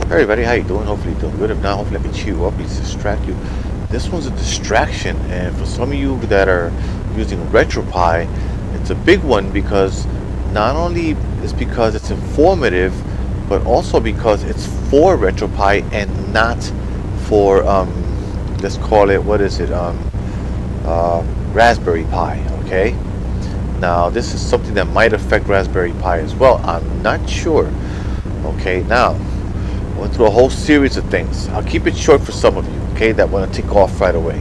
Hey everybody, how you doing? Hopefully you're doing good. If not, hopefully I can cheer you up, at least distract you. This one's a distraction, and for some of you that are using RetroPie, it's a big one because not only is because it's informative, but also because it's for RetroPie and not for let's call it, what is it, Raspberry Pi. Okay. Now this is something that might affect Raspberry Pi as well. I'm not sure. Okay. Now went through a whole series of things. I'll keep it short for some of you, okay, that want to take off right away.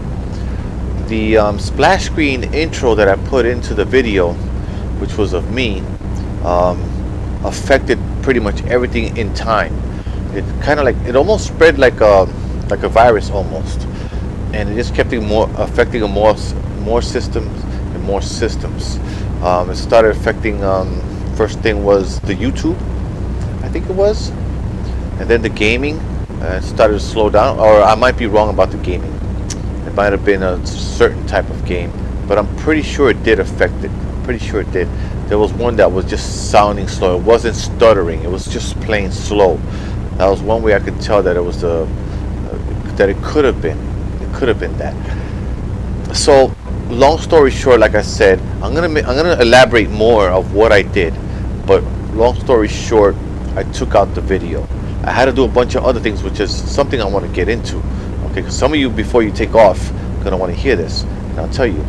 The splash screen intro that I put into the video, which was of me, affected pretty much everything in time. It kind of like, it almost spread like a virus almost, and it just kept it more affecting more systems and more systems. It started affecting. First thing was the YouTube, I think it was. And then the gaming started to slow down, or I might be wrong about the gaming. It might have been a certain type of game, but I'm pretty sure it did affect it. I'm pretty sure it did. There was one that was just sounding slow. It wasn't stuttering. It was just plain slow. That was one way I could tell that it was that it could have been. It could have been that. So, long story short, like I said, I'm gonna elaborate more of what I did. But long story short, I took out the video. I had to do a bunch of other things, which is something I want to get into. Okay, because some of you, before you take off, are gonna want to hear this, and I'll tell you.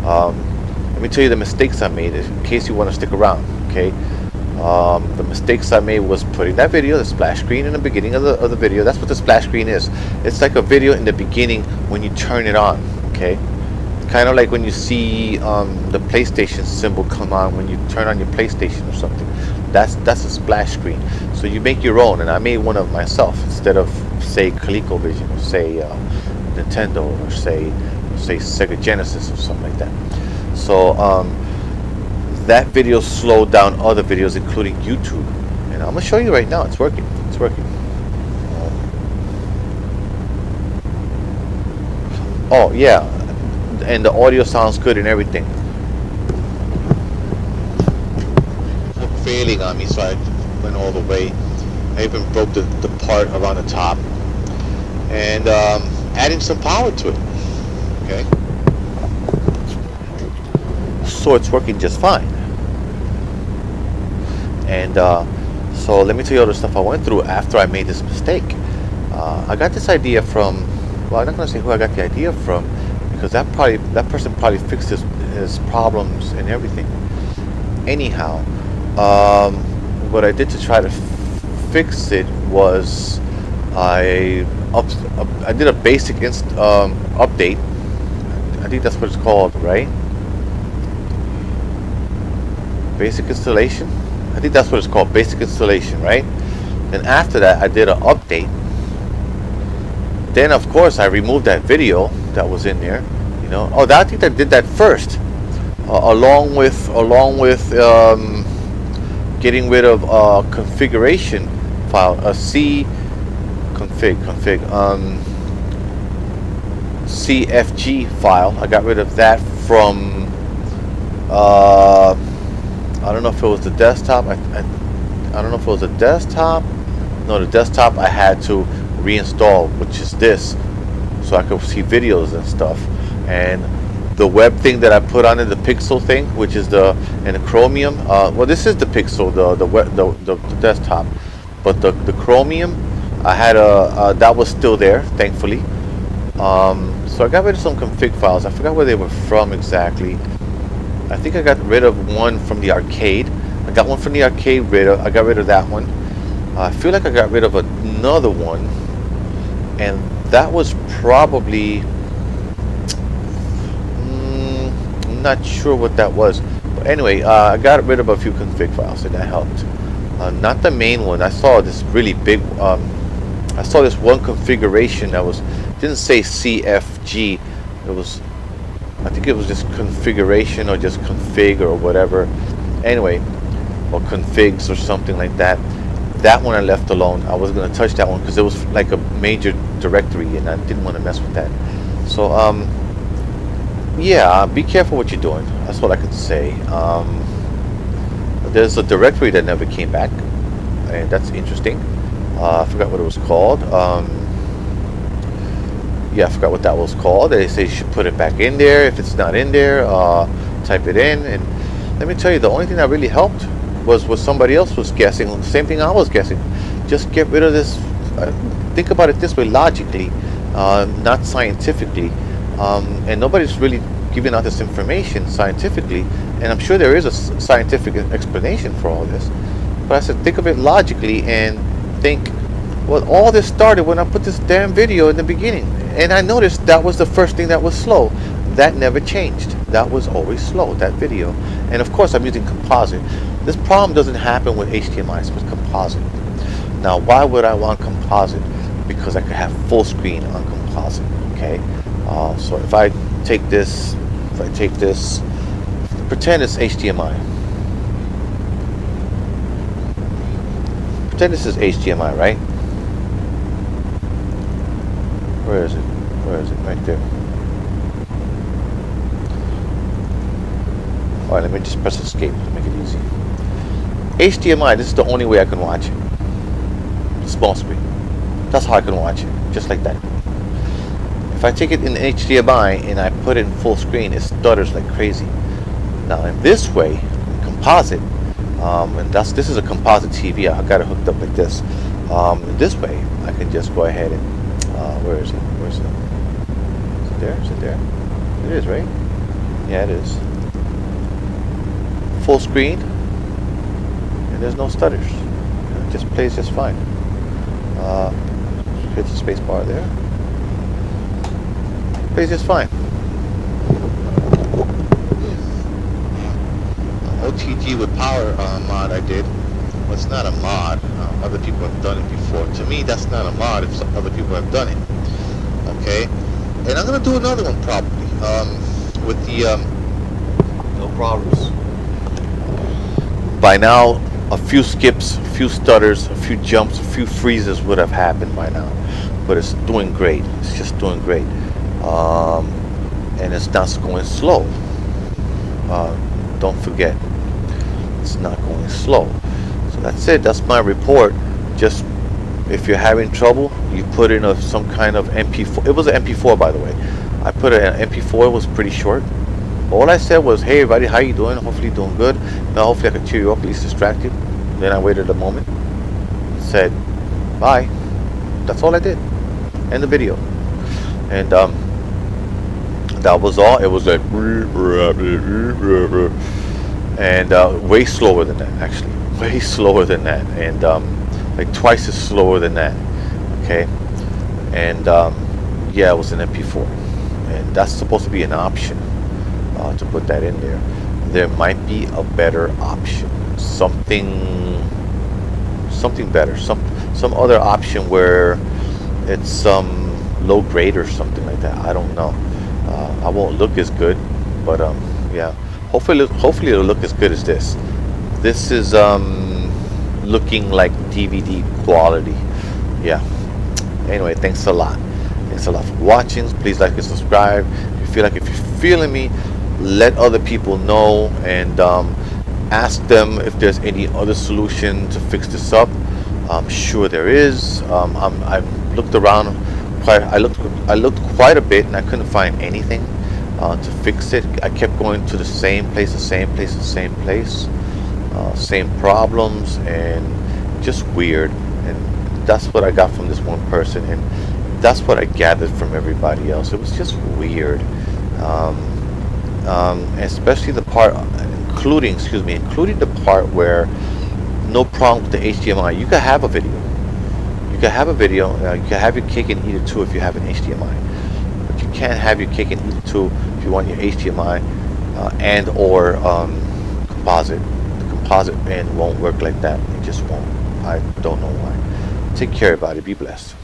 Let me tell you the mistakes I made, in case you want to stick around. Okay, the mistakes I made was putting that video, the splash screen, in the beginning of the video. That's what the splash screen is. It's like a video in the beginning when you turn it on. Okay, kind of like when you see the PlayStation symbol come on when you turn on your PlayStation or something. That's a splash screen. So you make your own, and I made one of myself instead of say ColecoVision or say Nintendo or say Sega Genesis or something like that. So that video slowed down other videos, including YouTube, and I'm gonna show you right now. It's working. It's working. Oh yeah, and the audio sounds good and everything. Failing on me, so I went all the way. I even broke the part around the top and adding some power to it. Okay, so it's working just fine. And so let me tell you all the stuff I went through after I made this mistake. I got this idea from, well, I'm not going to say who I got the idea from, because that person probably fixed his problems and everything. Anyhow, what I did to try to fix it was I did a basic update. I think that's what it's called, right? Basic installation. I think that's what it's called, basic installation, right? And after that, I did an update. Then, of course, I removed that video that was in there. You know, oh, I think I did that first, along with getting rid of a configuration file, a CFG file. I got rid of that from I don't know if it was the desktop. I don't know if it was a desktop. No, the desktop I had to reinstall, which is this, so I could see videos and stuff. And the web thing that I put on it, the Pixel thing, which is the Chromium. Well, this is the Pixel, the desktop, but the Chromium, I had that was still there, thankfully. So I got rid of some config files. I forgot where they were from exactly. I think I got rid of one from the arcade. I got one from the arcade. I got rid of that one. I feel like I got rid of another one, and that was probably, I'm not sure what that was. But anyway, I got rid of a few config files, and that helped. Not the main one. I saw this really big. I saw this one configuration that didn't say CFG. It was, I think it was just configuration or just config or whatever. Anyway, or configs or something like that. That one I left alone. I wasn't going to touch that one because it was like a major directory, and I didn't want to mess with that. So yeah, be careful what you're doing. That's what I can say. There's a directory that never came back, and that's interesting. I forgot what it was called. Yeah, I forgot what that was called. They say you should put it back in there. If it's not in there, type it in. And let me tell you, the only thing that really helped was what somebody else was guessing. The same thing I was guessing. Just get rid of this. Think about it this way, logically, not scientifically. And nobody's really giving out this information scientifically. And I'm sure there is a scientific explanation for all this. But I said, think of it logically and think, well, all this started when I put this damn video in the beginning. And I noticed that was the first thing that was slow. That never changed. That was always slow, that video. And of course, I'm using composite. This problem doesn't happen with HDMI, it's with composite. Now, why would I want composite? Because I could have full screen on composite, okay? So if I take this, pretend it's HDMI. Pretend this is HDMI, right? Where is it? Where is it? Right there. Alright, let me just press escape to make it easy. HDMI, this is the only way I can watch it. Small screen. That's how I can watch it. Just like that. If I take it in HDMI and I put it in full screen, it stutters like crazy. Now in this way, composite, and this is a composite TV. I got it hooked up like this. This way, I can just go ahead and where is it? Where's it? Is it there? Is it there? It is, right? Yeah, it is. Full screen, and there's no stutters. It just plays just fine. Hit the space bar there. Plays just fine. OTG with power mod I did. Well, it's not a mod. Other people have done it before. To me, that's not a mod if other people have done it. Okay, and I'm gonna do another one probably with the no problems. By now, a few skips, a few stutters, a few jumps, a few freezes would have happened by now. But it's doing great. It's just doing great, and it's not going slow. Don't forget, it's not going slow. So that's it. That's my report. Just if you're having trouble, you put in some kind of MP4. It was an MP4, by the way. I put an MP4. It was pretty short. All I said was, "Hey, everybody, how you doing? Hopefully you're doing good. Now, hopefully I can cheer you up, at least distract you." Then I waited a moment. Said, "Bye." That's all I did. End the video. And that was all. It was like, and way slower than that, actually. Way slower than that. And like twice as slower than that. Okay. And yeah, it was an MP4. And that's supposed to be an option to put that in there. There might be a better option. Something better. Some other option where it's low grade or something like that. I don't know. I won't look as good, but yeah. Hopefully it'll look as good as this. This is looking like DVD quality. Yeah. Anyway, thanks a lot. Thanks a lot for watching. Please like and subscribe. If you're feeling me, let other people know and ask them if there's any other solution to fix this up. I'm sure there is. I've looked around I looked quite a bit and I couldn't find anything to fix it. I kept going to the same place, same problems, and just weird. And that's what I got from this one person, and that's what I gathered from everybody else. It was just weird, especially the part, including the part where no problem with the HDMI. You could have a video. You can have your cake and eat it too if you have an HDMI, but you can't have your cake and eat it too if you want your HDMI and or composite. The composite end won't work like that. It just won't. I don't know why. Take care, everybody. Be blessed.